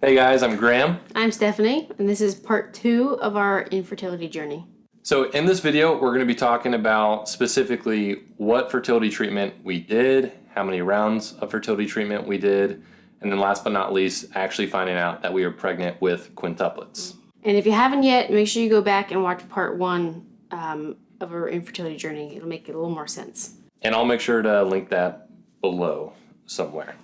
Hey guys, I'm Graham. I'm Stephanie, and this is part 2 of our infertility journey. So in this video, we're going to be talking about specifically what fertility treatment we did, how many rounds of fertility treatment we did, and then last but not least, actually finding out that we were pregnant with quintuplets. And if you haven't yet, make sure you go back and watch part 1 of our infertility journey. It'll make it a little more sense. And I'll make sure to link that below somewhere.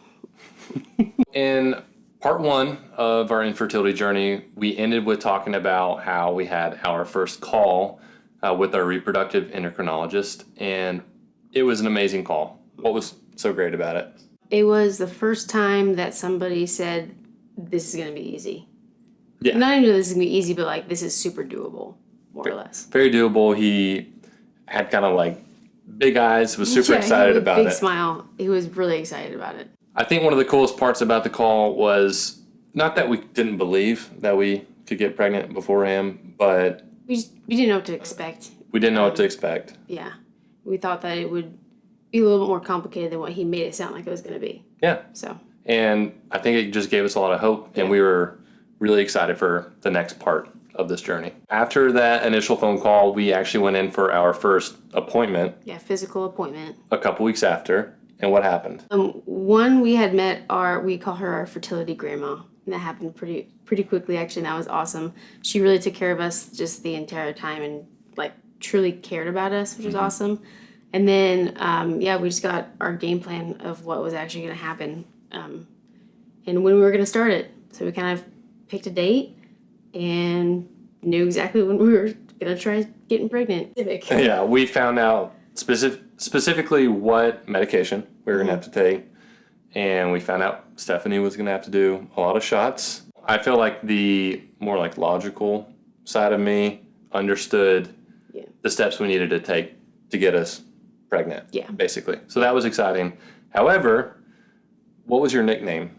In part 1 of our infertility journey, we ended with talking about how we had our first call with our reproductive endocrinologist, and it was an amazing call. What was so great about it? It was the first time that somebody said, this is going to be easy. Yeah. Not even this is going to be easy, but like, this is super doable, more or less. Very doable. He had kind of like big eyes, was super excited about it. Big smile. He was really excited about it. I think one of the coolest parts about the call was not that we didn't believe that we could get pregnant before him, but We didn't know what to expect. we didn't know what to expect. Yeah. We thought that it would be a little bit more complicated than what he made it sound like it was going to be. Yeah. So. And I think it just gave us a lot of hope, and we were really excited for the next part of this journey. After that initial phone call, we actually went in for our first appointment. Yeah, physical appointment. A couple weeks after. And what happened? One, we had met we call her our fertility grandma. And that happened pretty quickly, actually, and that was awesome. She really took care of us just the entire time and, like, truly cared about us, which was awesome. And then, we just got our game plan of what was actually going to happen and when we were going to start it. So we kind of picked a date and knew exactly when we were going to try getting pregnant. Yeah, we found out specifically what medication we were going to have to take. And we found out Stephanie was going to have to do a lot of shots. I feel like the more like logical side of me understood the steps we needed to take to get us pregnant, basically. So that was exciting. However, what was your nickname?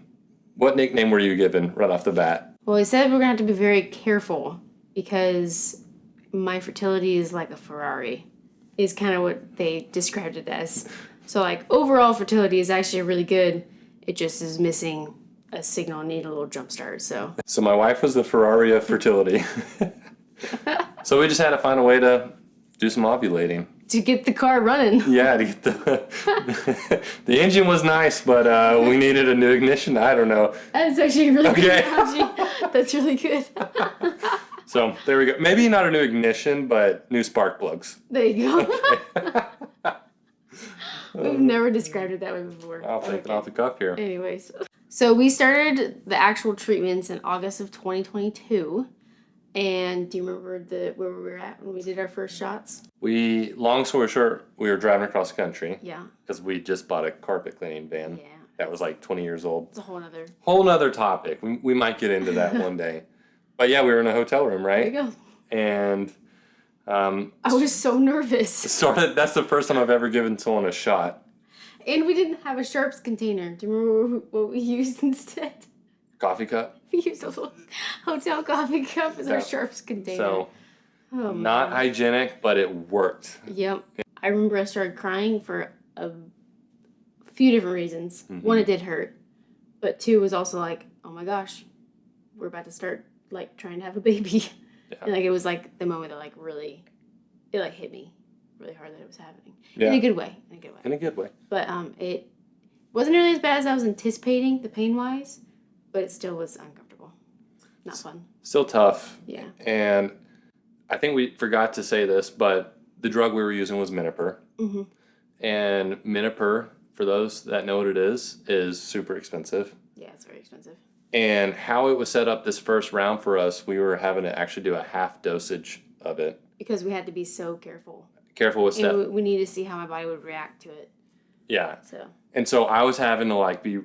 What nickname were you given right off the bat? Well, he said we're going to have to be very careful because my fertility is like a Ferrari, is kind of what they described it as. So, like, overall fertility is actually really good. It just is missing a signal and need a little jump start, so. So my wife was the Ferrari of fertility. So we just had to find a way to do some ovulating. To get the car running. Yeah, to get the engine was nice, but we needed a new ignition. I don't know. That's actually a really good analogy. That's really good. So there we go. Maybe not a new ignition, but new spark plugs. There you go. We've never described it that way before. I'll take it off the cuff here. Anyways. So we started the actual treatments in August of 2022. And do you remember where we were at when we did our first shots? Long story short, we were driving across the country. Yeah. Because we just bought a carpet cleaning van. Yeah. That was like 20 years old. It's a whole nother topic. We might get into that one day. But yeah, we were in a hotel room, right? There you go. And I was so nervous. That's the first time I've ever given someone a shot. And we didn't have a Sharps container. Do you remember what we used instead? Coffee cup? We used a little hotel coffee cup as our Sharps container. So, not hygienic, but it worked. Yep. I remember I started crying for a few different reasons. Mm-hmm. One, it did hurt. But two was also like, oh my gosh, we're about to start, like, trying to have a baby. Yeah. And, like, it was, like, the moment that, like, really, it, like, hit me really hard that it was happening. Yeah. In a good way. In a good way. But it wasn't nearly as bad as I was anticipating, the pain-wise, but it still was uncomfortable. Not fun. Still tough. Yeah. And I think we forgot to say this, but the drug we were using was Menopur. Mm-hmm. And Menopur, for those that know what it is super expensive. Yeah, it's very expensive. And how it was set up this first round for us, we were having to actually do a half dosage of it. Because we had to be so careful. Careful with stuff. And we needed to see how my body would react to it. Yeah. So I was having to, like, be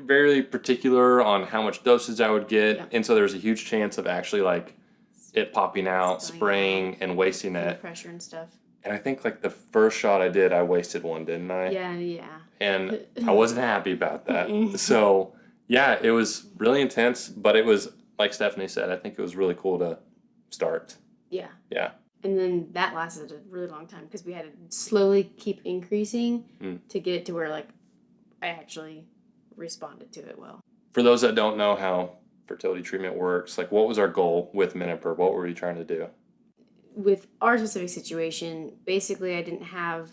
very particular on how much dosage I would get. Yep. And so there was a huge chance of actually, like, it popping out, spraying, and wasting it. Pressure and stuff. And I think, like, the first shot I did, I wasted one, didn't I? Yeah. And I wasn't happy about that. So, yeah, it was really intense, but it was, like Stephanie said, I think it was really cool to start. Yeah. Yeah. And then that lasted a really long time because we had to slowly keep increasing to get it to where, like, I actually responded to it well. For those that don't know how fertility treatment works. Like, what was our goal with Menopur? What were we trying to do? With our specific situation, basically I didn't have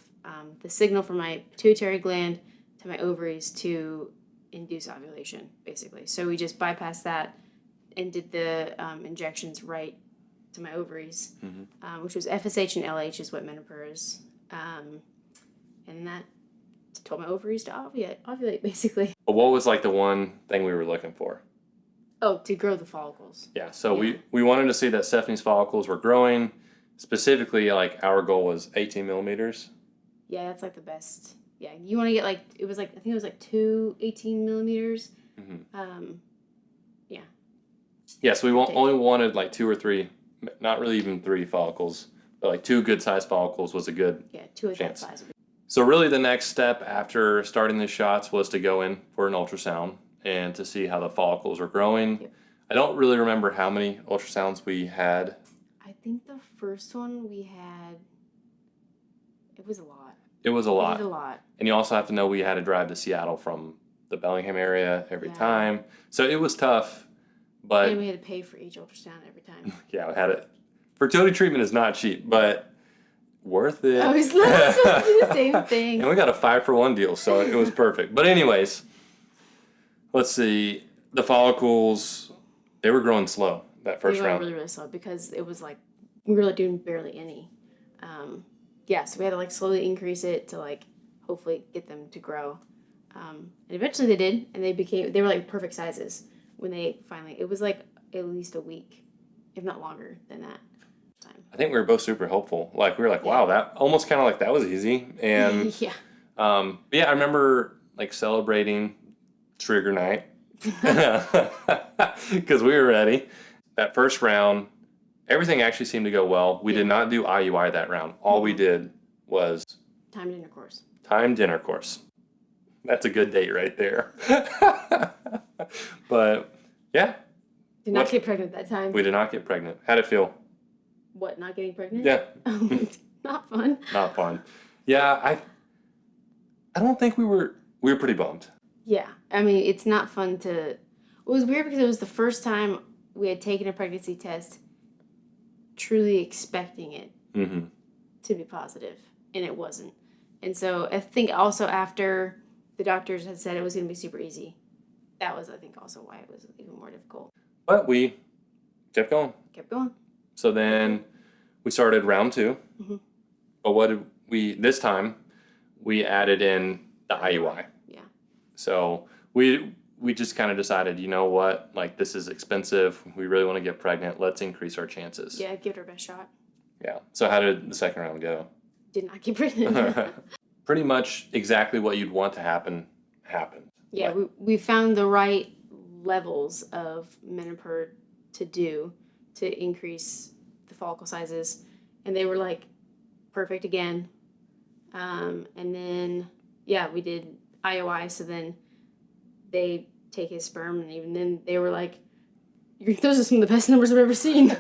the signal from my pituitary gland to my ovaries to induce ovulation, basically. So we just bypassed that and did the injections right to my ovaries, which was FSH and LH is what Menopur is. And that told my ovaries to ovulate, basically. But what was like the one thing we were looking for? Oh, to grow the follicles. Yeah, so we wanted to see that Stephanie's follicles were growing. Specifically, like our goal was 18 millimeters. Yeah, that's like the best. Yeah, you want to get like, I think it was like 2 18 millimeters. Yeah. Yeah, so we only wanted like 2 or 3, not really even 3 follicles, but like 2 good sized follicles was a good 2 at chance. that size. So really the next step after starting the shots was to go in for an ultrasound and to see how the follicles are growing. Yep. I don't really remember how many ultrasounds we had. I think the first one we had, it was a lot. It was a lot. It was a lot. And you also have to know we had to drive to Seattle from the Bellingham area every time. So it was tough, but... And we had to pay for each ultrasound every time. Yeah, we had it. Fertility treatment is not cheap, but worth it. I was literally supposed to do the same thing. And we got a 5-for-1 deal, so it was perfect. But anyways, let's see. The follicles, they were growing slow that first round. Really, really slow because it was like, we were like doing barely any. So we had to like slowly increase it to like hopefully get them to grow. And eventually they did, and they were like perfect sizes when they finally, it was like at least a week, if not longer than that time. I think we were both super hopeful. Like, we were like, wow, that almost kind of like that was easy. And but yeah, I remember like celebrating trigger night because we were ready. That first round, everything actually seemed to go well. We did not do IUI that round. All we did was timed intercourse. Timed intercourse. That's a good date right there. But yeah. Did not get pregnant that time. We did not get pregnant. How'd it feel? What, not getting pregnant? Yeah. Not fun. Not fun. Yeah, I don't think we were pretty bummed. Yeah. I mean, it's not fun to... It was weird because it was the first time we had taken a pregnancy test truly expecting it to be positive, and it wasn't. And so I think also after the doctors had said it was going to be super easy, that was, I think, also why it was even more difficult. But we kept going. Kept going. So then we started round 2. But what did this time, we added in the IUI. Yeah. So we just kind of decided, you know what, like, this is expensive. We really want to get pregnant. Let's increase our chances. Yeah, give it our best shot. Yeah. So how did the second round go? Did not get pregnant. Pretty much exactly what you'd want to happen happened. Yeah, Like, we found the right levels of Menopur to do to increase the follicle sizes, and they were like perfect again. And then we did IUI, so then they take his sperm, and even then they were like, those are some of the best numbers I've ever seen.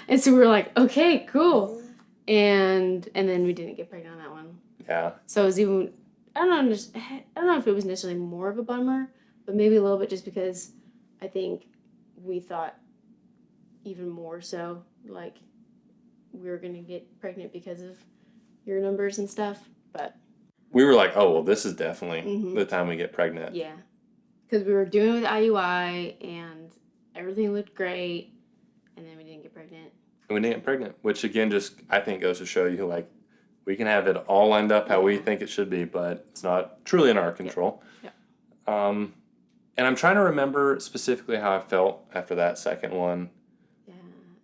And so we were like, okay, cool. And then we didn't get pregnant on that one. Yeah. So it was even, I don't know if it was necessarily more of a bummer, but maybe a little bit, just because I think we thought even more so, like, we were going to get pregnant because of your numbers and stuff. But we were like, oh, well, this is definitely the time we get pregnant. Yeah. Because we were doing it with IUI, and everything looked great, and then we didn't get pregnant. And we didn't get pregnant, which again just, I think, goes to show you, like, we can have it all lined up how we think it should be, but it's not truly in our control. Yeah. And I'm trying to remember specifically how I felt after that second one. Yeah.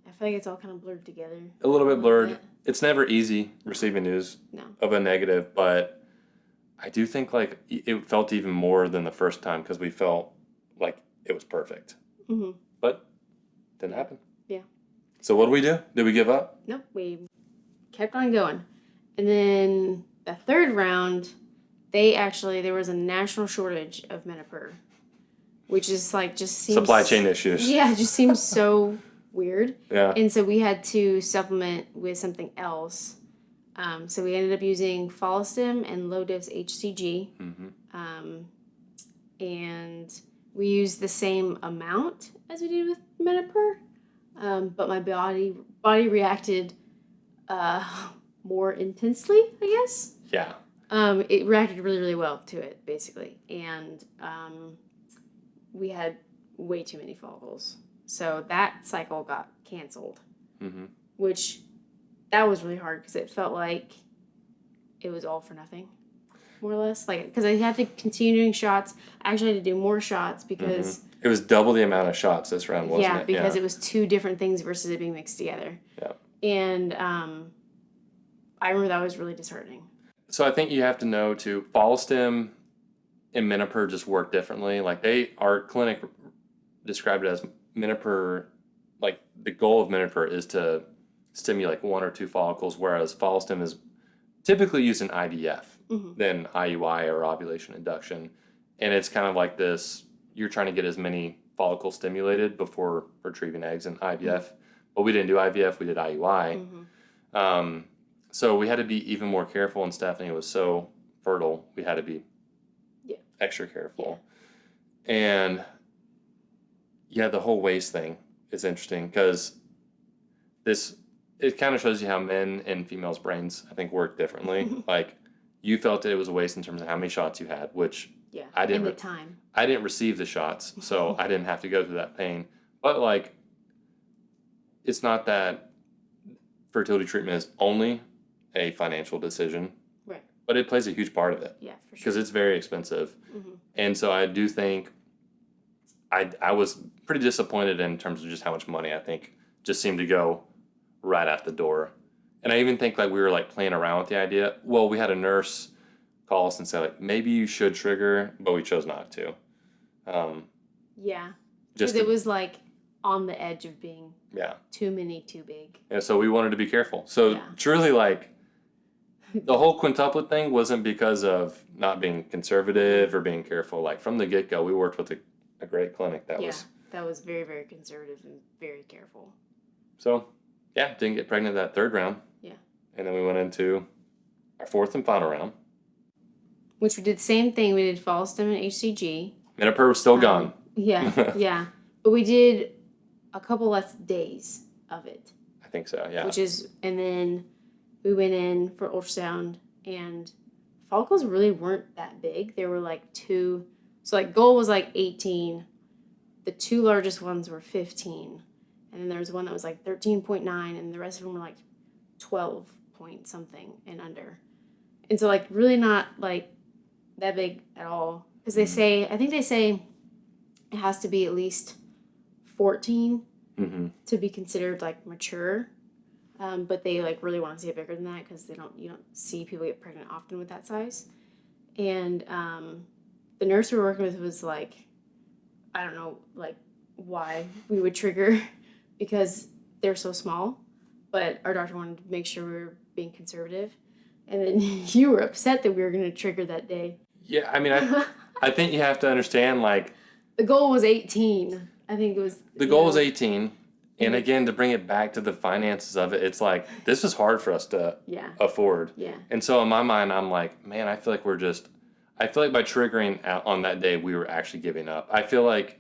I feel like it's all kind of blurred together. A little bit blurred. It's never easy receiving news of a negative, but I do think, like, it felt even more than the first time because we felt like it was perfect. But didn't happen. Yeah. So what did we do? Did we give up? Nope. We kept on going. And then the third round, there was a national shortage of Menopur, which is like just seems... Supply chain issues. Yeah, it just seems so weird. Yeah. And so we had to supplement with something else. So we ended up using Follistim and low-dose HCG. And We used the same amount as we did with Menopur, but my body reacted more intensely, I guess. Yeah. It reacted really, really well to it, basically. And we had way too many follicles. So that cycle got canceled, which that was really hard because it felt like it was all for nothing, more or less. Like, because I had to continue doing shots. I actually had to do more shots because... It was double the amount of shots this round, wasn't it? Yeah, because it was two different things versus it being mixed together. Yeah. And I remember that was really disheartening. So I think you have to know, too, Follistim and Menopur just work differently. Like, our clinic described it as Menopur, like, the goal of Menopur is to stimulate 1 or 2 follicles, whereas Follistim is typically used in IVF than IUI or ovulation induction. And it's kind of like this, you're trying to get as many follicles stimulated before retrieving eggs in IVF. But we didn't do IVF, we did IUI. So we had to be even more careful, and Stephanie was so fertile, we had to be extra careful. Yeah. And the whole waist thing is interesting because it kind of shows you how men and females' brains, I think, work differently. Like, you felt it was a waste in terms of how many shots you had, which I didn't. I didn't receive the shots, so I didn't have to go through that pain. But, like, it's not that fertility treatment is only a financial decision, right? But it plays a huge part of it. Yeah, for sure. Because it's very expensive, and so I do think I was pretty disappointed in terms of just how much money I think just seemed to go right out the door. And I even think, like, we were, like, playing around with the idea. Well, we had a nurse call us and say, like, maybe you should trigger, but we chose not to. Because it was, like, on the edge of being too many, too big. Yeah, so we wanted to be careful. So truly, like, the whole quintuplet thing wasn't because of not being conservative or being careful. Like, from the get-go, we worked with a great clinic that was very, very conservative and very careful. So, didn't get pregnant that 3rd round. Yeah. And then we went into our 4th and final round. Which we did the same thing. We did Follistim and HCG. Menopur was still gone. Yeah. But we did a couple less days of it. I think so, yeah. And then we went in for ultrasound, and follicles really weren't that big. They were like 2. So, like, goal was like 18. The 2 largest ones were 15. And then there was one that was like 13.9, and the rest of them were like 12 point something and under. And so, like, really not like that big at all. Because I think they say it has to be at least 14 to be considered, like, mature. But they, like, really want to see it bigger than that because you don't see people get pregnant often with that size. And the nurse we were working with was like, I don't know, like, why we would trigger because they're so small. But our doctor wanted to make sure we were being conservative. And then you were upset that we were going to trigger that day. Yeah, I mean, I think you have to understand, like... The goal was 18. I think it was... The goal was 18. And again, to bring it back to the finances of it, it's like, this is hard for us to afford. Yeah. And so in my mind, I'm like, man, I feel like by triggering out on that day, we were actually giving up. I feel like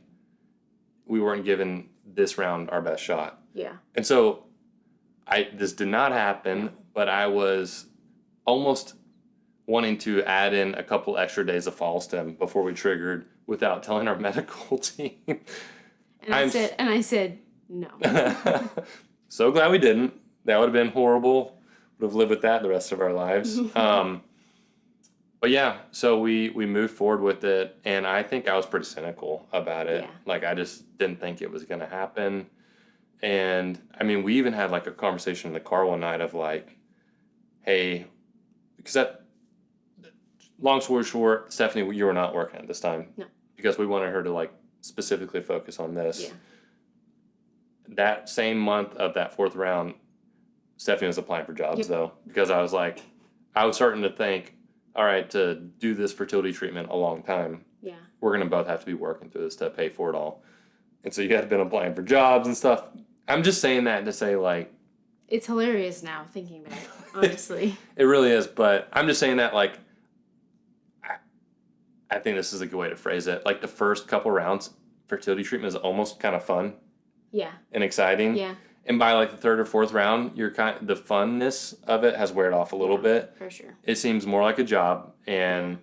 we weren't giving this round our best shot. Yeah. And so this did not happen, but I was almost wanting to add in a couple extra days of Follistim before we triggered without telling our medical team. And I said no. So glad we didn't. That would have been horrible. Would have lived with that the rest of our lives. But yeah, so we moved forward with it, and I think I was pretty cynical about it. Yeah. Like, I just didn't think it was going to happen. And, I mean, we even had, like, a conversation in the car one night of, like, hey, because long story short, Stephanie, you were not working at this time. No. Because we wanted her to, like, specifically focus on this. Yeah. That same month of that 4th round, Stephanie was applying for jobs, though, because I was starting to think, all right, to do this fertility treatment a long time, we're going to both have to be working through this to pay for it all. And so you had been applying for jobs and stuff. I'm just saying that to say, like... It's hilarious now, thinking back, honestly. It really is, but I'm just saying that, like, I think this is a good way to phrase it. Like the first couple rounds, fertility treatment is almost kind of fun Yeah. and exciting. Yeah. And by like the third or fourth round, the funness of it has weared off a little bit. For sure. It seems more like a job, and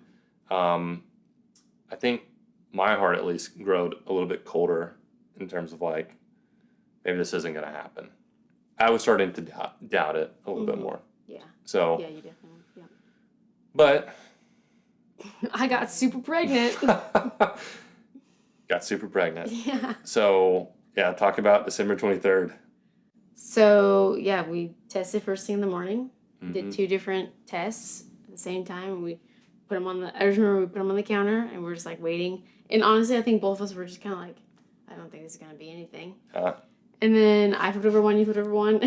I think my heart at least growed a little bit colder in terms of like, maybe this isn't going to happen. I was starting to doubt it a little bit more. Yeah. So. Yeah, you definitely. Yeah. But. I got super pregnant. Got super pregnant. Yeah. So yeah, talk about December 23rd. So yeah, we tested first thing in the morning. Mm-hmm. Did 2 different tests at the same time, and we put them on the. I just remember we put them on the counter, and we're just like waiting. And honestly, I think both of us were just kind of like, I don't think this is gonna be anything. And then I flipped over one, you flipped over one,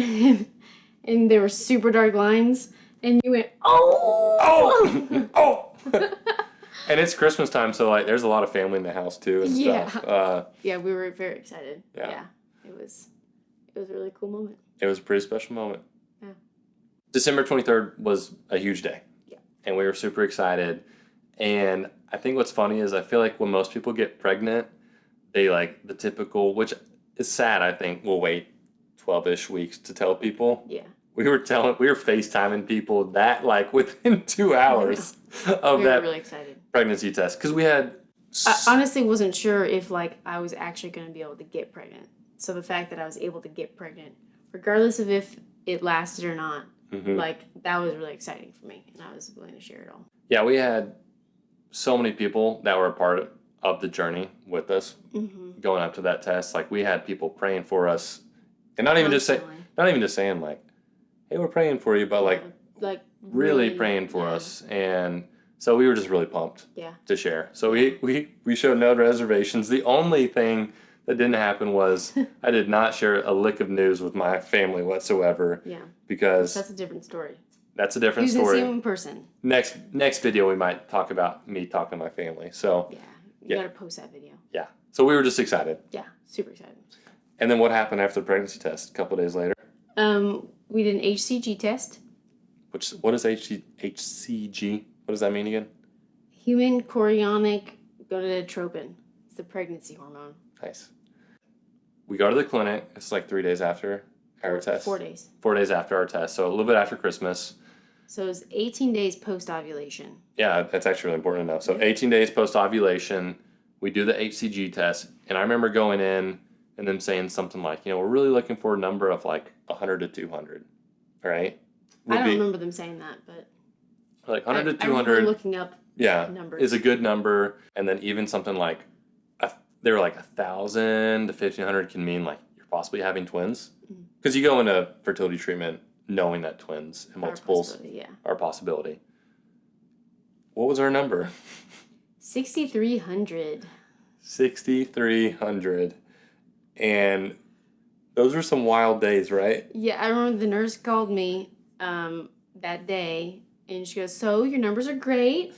and there were super dark lines, and you went, oh. And it's Christmas time, so like there's a lot of family in the house too and stuff. Yeah, we were very excited. Yeah. It was a really cool moment. It was a pretty special moment. Yeah. December 23rd was a huge day. Yeah. And we were super excited. And I think what's funny is I feel like when most people get pregnant, they like the typical, which is sad, I think, we'll wait 12-ish weeks to tell people. Yeah. We were FaceTiming people that like within 2 hours of that really excited. Pregnancy test. Because we had... I honestly wasn't sure if like I was actually going to be able to get pregnant. So the fact that I was able to get pregnant, regardless of if it lasted or not, like that was really exciting for me. And I was willing to share it all. Yeah, we had so many people that were a part of the journey with us going up to that test. Like we had people praying for us. And not even just saying like, hey, we're praying for you, but like really praying for us. And so we were just really pumped to share. So we showed no reservations. The only thing that didn't happen was I did not share a lick of news with my family whatsoever. Yeah. Because that's a different story. That's a different story. You can see him in person. Next video we might talk about me talking to my family. So you gotta post that video. Yeah. So we were just excited. Yeah, super excited. And then what happened after the pregnancy test a couple of days later? We did an HCG test. What is HCG? What does that mean again? Human chorionic gonadotropin. It's the pregnancy hormone. Nice. We go to the clinic. It's like 3 days after our test. 4 days. 4 days after our test. So a little bit after Christmas. So it was 18 days post-ovulation. Yeah, that's actually really important to know. So 18 days post-ovulation, we do the HCG test. And I remember going in and them saying something like, we're really looking for a number of like 100 to 200. Right? I don't remember them saying that, but... Like 100 to 200. I remember looking up numbers. Is a good number. And then even something like, they were like 1,000 to 1,500 can mean like you're possibly having twins. Because you go into fertility treatment knowing that twins and multiples are a possibility. What was our number? 6,300. 6,300. And those were some wild days, right? Yeah, I remember the nurse called me that day, and she goes, so your numbers are great.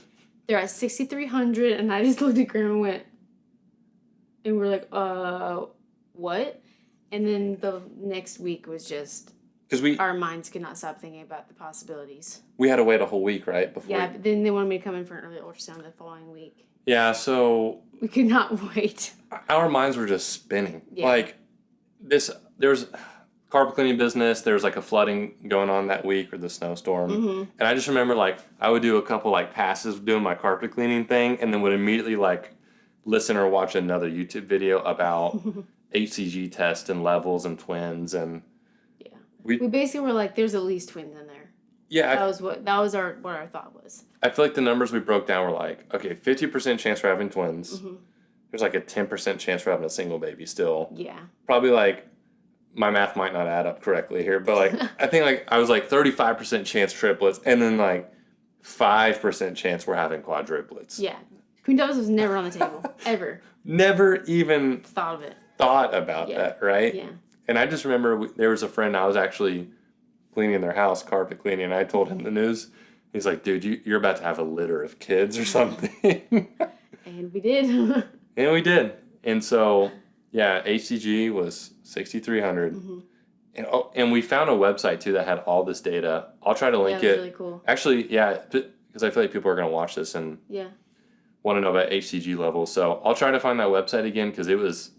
They're at 6,300, and I just looked at Grandma and went, and we're like, what? And then the next week was just... Because our minds could not stop thinking about the possibilities. We had to wait a whole week, right? But then they wanted me to come in for an early ultrasound the following week. Yeah, so... We could not wait. Our minds were just spinning. Yeah. Like, there's carpet cleaning business, there was like a flooding going on that week or the snowstorm. And I just remember like, I would do a couple like passes doing my carpet cleaning thing and then would immediately like listen or watch another YouTube video about HCG tests and levels and twins and... We basically were like, there's at least twins in there. Yeah. That was what our thought was. I feel like the numbers we broke down were like, okay, 50% chance for having twins. There's like a 10% chance for having a single baby still. Yeah. Probably like, my math might not add up correctly here, but like, I think like I was like 35% chance triplets and then like 5% chance we're having quadruplets. Yeah. Quintuplets was never on the table. Ever. Never even thought of it. Thought about that, right? Yeah. And I just remember there was a friend, I was actually cleaning their house, carpet cleaning, and I told him the news. He's like, dude, you're about to have a litter of kids or something. And we did. And we did. And so, yeah, HCG was 6,300. And we found a website, too, that had all this data. I'll try to link it. Really cool. Actually, yeah, because I feel like people are going to watch this. And want to know about HCG levels. So I'll try to find that website again because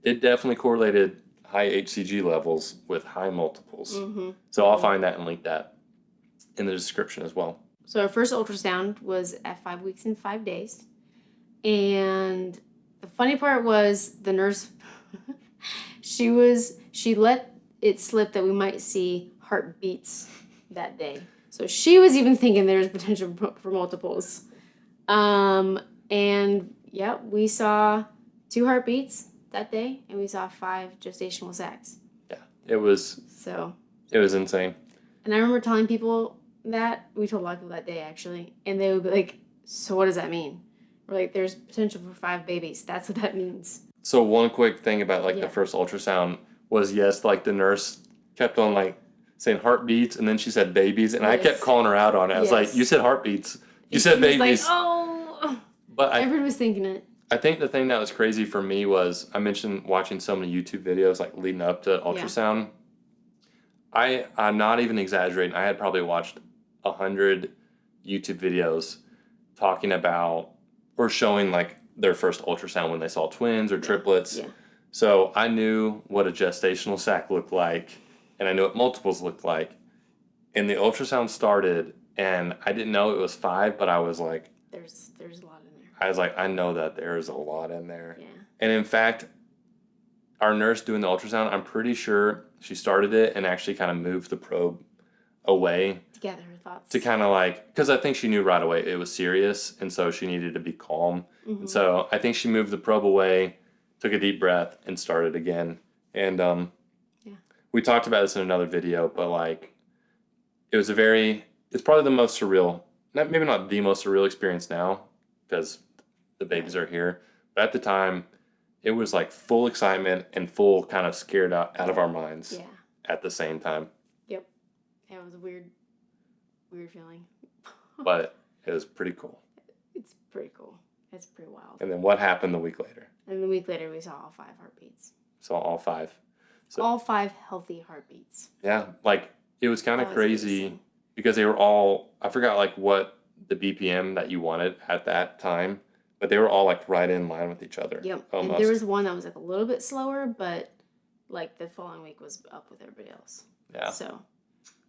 it definitely correlated high HCG levels with high multiples. So I'll find that and link that in the description as well. So our first ultrasound was at 5 weeks and 5 days. And the funny part was the nurse, she let it slip that we might see heartbeats that day. So she was even thinking there was potential for multiples. And yeah, we saw 2 heartbeats that day, and we saw 5 gestational sacs. Yeah, it was insane. And I remember telling people that, we told a lot of people that day actually, and they would be like, so what does that mean? We're like, there's potential for 5 babies. That's what that means. So one quick thing about like the first ultrasound was, yes, like the nurse kept on like saying heartbeats, and then she said babies, and I kept calling her out on it. I was like, you said heartbeats. You said babies. Like, oh. But everyone was thinking it. I think the thing that was crazy for me was I mentioned watching so many YouTube videos like leading up to ultrasound. I'm not even exaggerating. I had probably watched 100 YouTube videos talking about or showing like their first ultrasound when they saw twins or triplets. Yeah. So I knew what a gestational sac looked like, and I knew what multiples looked like. And the ultrasound started, and I didn't know it was 5, but I was like, there's a lot in there. I was like, I know that there's a lot in there. Yeah. And in fact, our nurse doing the ultrasound, I'm pretty sure she started it and actually kind of moved the probe away. To gather her thoughts. To kind of like, because I think she knew right away it was serious, and so she needed to be calm. And so I think she moved the probe away, took a deep breath, and started again. And we talked about this in another video, but like, it's probably the most surreal, maybe not the most surreal experience now, because the babies are here. But at the time, it was like full excitement and full kind of scared out of our minds at the same time. Yep. Yeah, it was a weird feeling. But it was pretty cool. It's pretty cool. It's pretty wild. And then what happened the week later? And the week later, we saw all 5 heartbeats. Saw all 5. So, all 5 healthy heartbeats. Yeah, like it was kind of crazy because they were all, I forgot like what the BPM that you wanted at that time, but they were all like right in line with each other. Yep. Almost. And there was one that was like a little bit slower, but like the following week was up with everybody else. Yeah. So,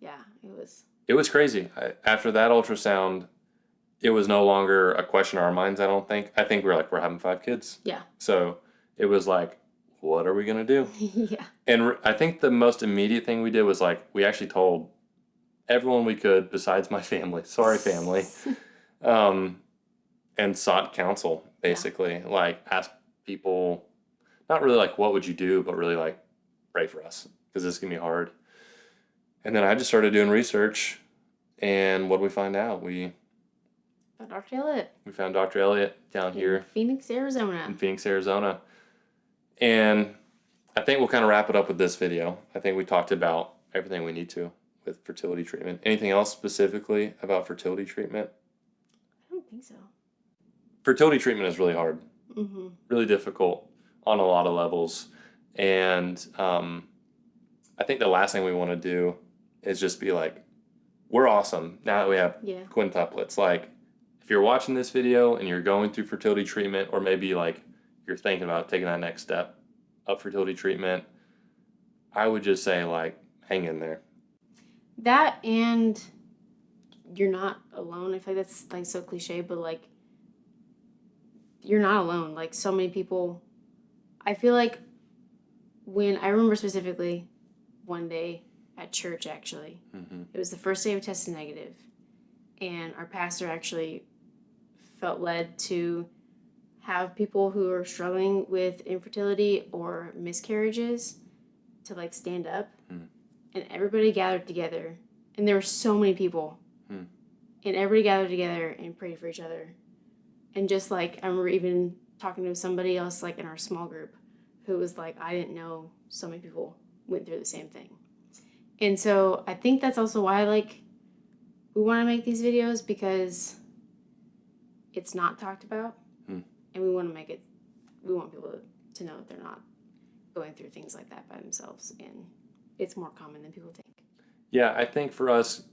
yeah, it was crazy. After that ultrasound, it was no longer a question in our minds, I don't think. I think we're having 5 kids. Yeah. So it was like, what are we going to do? Yeah. And I think the most immediate thing we did was like, we actually told everyone we could besides my family. Sorry, family. And sought counsel, basically. Yeah. Like, asked people, not really like, what would you do, but really like, pray for us, because this is going to be hard. And then I just started doing research, and what did we find out? We found Dr. Elliott. We found Dr. Elliott down here. Phoenix, Arizona. In Phoenix, Arizona. And I think we'll kind of wrap it up with this video. I think we talked about everything we need to with fertility treatment. Anything else specifically about fertility treatment? I don't think so. Fertility treatment is really hard. Mm-hmm. Really difficult on a lot of levels. And I think the last thing we want to do is just be like, we're awesome now that we have quintuplets. Like, if you're watching this video and you're going through fertility treatment, or maybe like you're thinking about taking that next step of fertility treatment, I would just say like, hang in there. That, and you're not alone. I feel like that's like so cliche, but like, you're not alone. Like, so many people, I feel like I remember specifically one day at church, actually, it was the first day we tested negative, and our pastor actually felt led to have people who are struggling with infertility or miscarriages to like stand up, and everybody gathered together, and there were so many people, and everybody gathered together and prayed for each other. And just like, I remember even talking to somebody else like in our small group who was like, I didn't know so many people went through the same thing. And so I think that's also why like we want to make these videos, because it's not talked about, and we want people to know that they're not going through things like that by themselves, and it's more common than people think. Yeah, I think for us,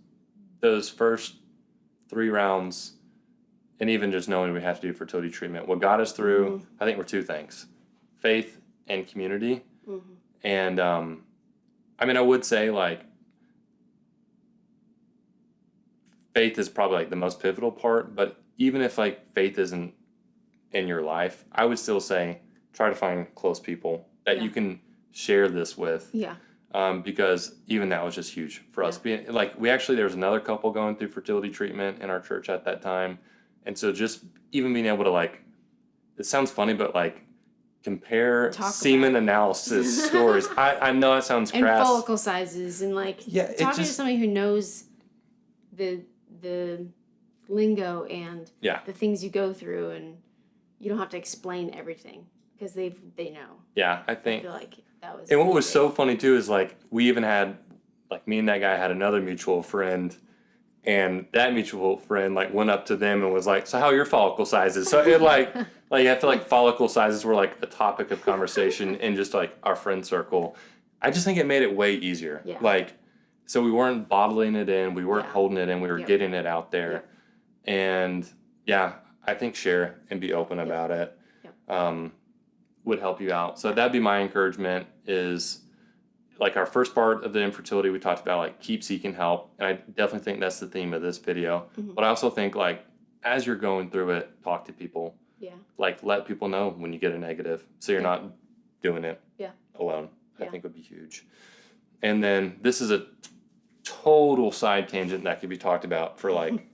those first 3 rounds, and even just knowing we have to do fertility treatment. What got us through, I think, were two things: faith and community. And I mean, I would say like faith is probably like the most pivotal part, but even if like faith isn't in your life, I would still say try to find close people that you can share this with. Yeah. Because even that was just huge for us. Being like, there was another couple going through fertility treatment in our church at that time. And so just even being able to like, it sounds funny, but like compare semen analysis scores. I know it sounds crass. And follicle sizes and like talking to somebody who knows the lingo and the things you go through, and you don't have to explain everything because they know. Yeah, I feel like that was. And what was so funny too is like we even had like me and that guy had another mutual friend, and that mutual friend like went up to them and was like, "So how are your follicle sizes?" So it like I feel like follicle sizes were like a topic of conversation in just like our friend circle. I just think it made it way easier. Yeah. Like, so we weren't bottling it in, we weren't holding it in, we were getting it out there, and I think share and be open about it would help you out. So that'd be my encouragement is like our first part of the infertility, we talked about like keep seeking help. And I definitely think that's the theme of this video. But I also think like as you're going through it, talk to people. Yeah. Like let people know when you get a negative so you're not doing it alone. I think would be huge. And then this is a total side tangent that could be talked about for like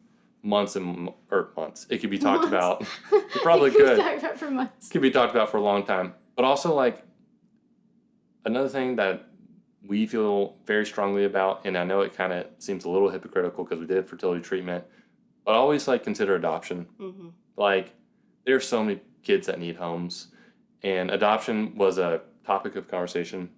months. It could be talked about. You probably could. Talk about for months. Could be talked about for a long time. But also like another thing that we feel very strongly about, and I know it kind of seems a little hypocritical because we did fertility treatment, but always like consider adoption. Like there's so many kids that need homes, and adoption was a topic of conversation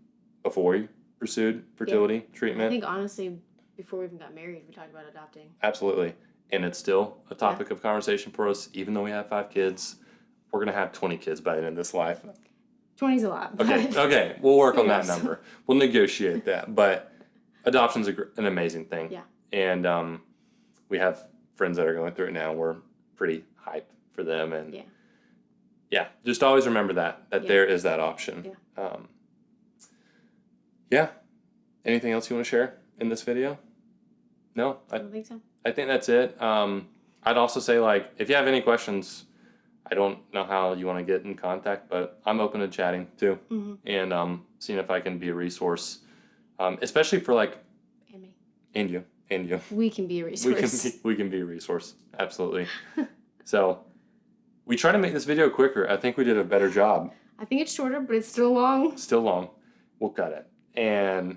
before we pursued fertility treatment. I think honestly, before we even got married, we talked about adopting. Absolutely. And it's still a topic of conversation for us, even though we have 5 kids. We're going to have 20 kids by the end of this life. 20's a lot. Okay. We'll work on that number. We'll negotiate that. But adoption's an amazing thing. Yeah. And we have friends that are going through it now. We're pretty hyped for them. And just always remember that there is that option. Yeah. Anything else you want to share in this video? No? I don't think so. I think that's it. I'd also say, like, if you have any questions, I don't know how you want to get in contact, but I'm open to chatting too, and seeing if I can be a resource, especially for like, and you. We can be a resource. We can be a resource. Absolutely. So, we try to make this video quicker. I think we did a better job. I think it's shorter, but it's still long. Still long. We'll cut it. And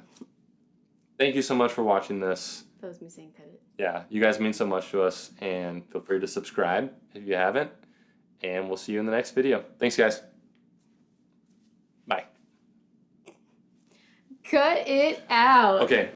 thank you so much for watching this. That was me saying cut it. Yeah, you guys mean so much to us, and feel free to subscribe if you haven't, and we'll see you in the next video. Thanks, guys. Bye. Cut it out. Okay.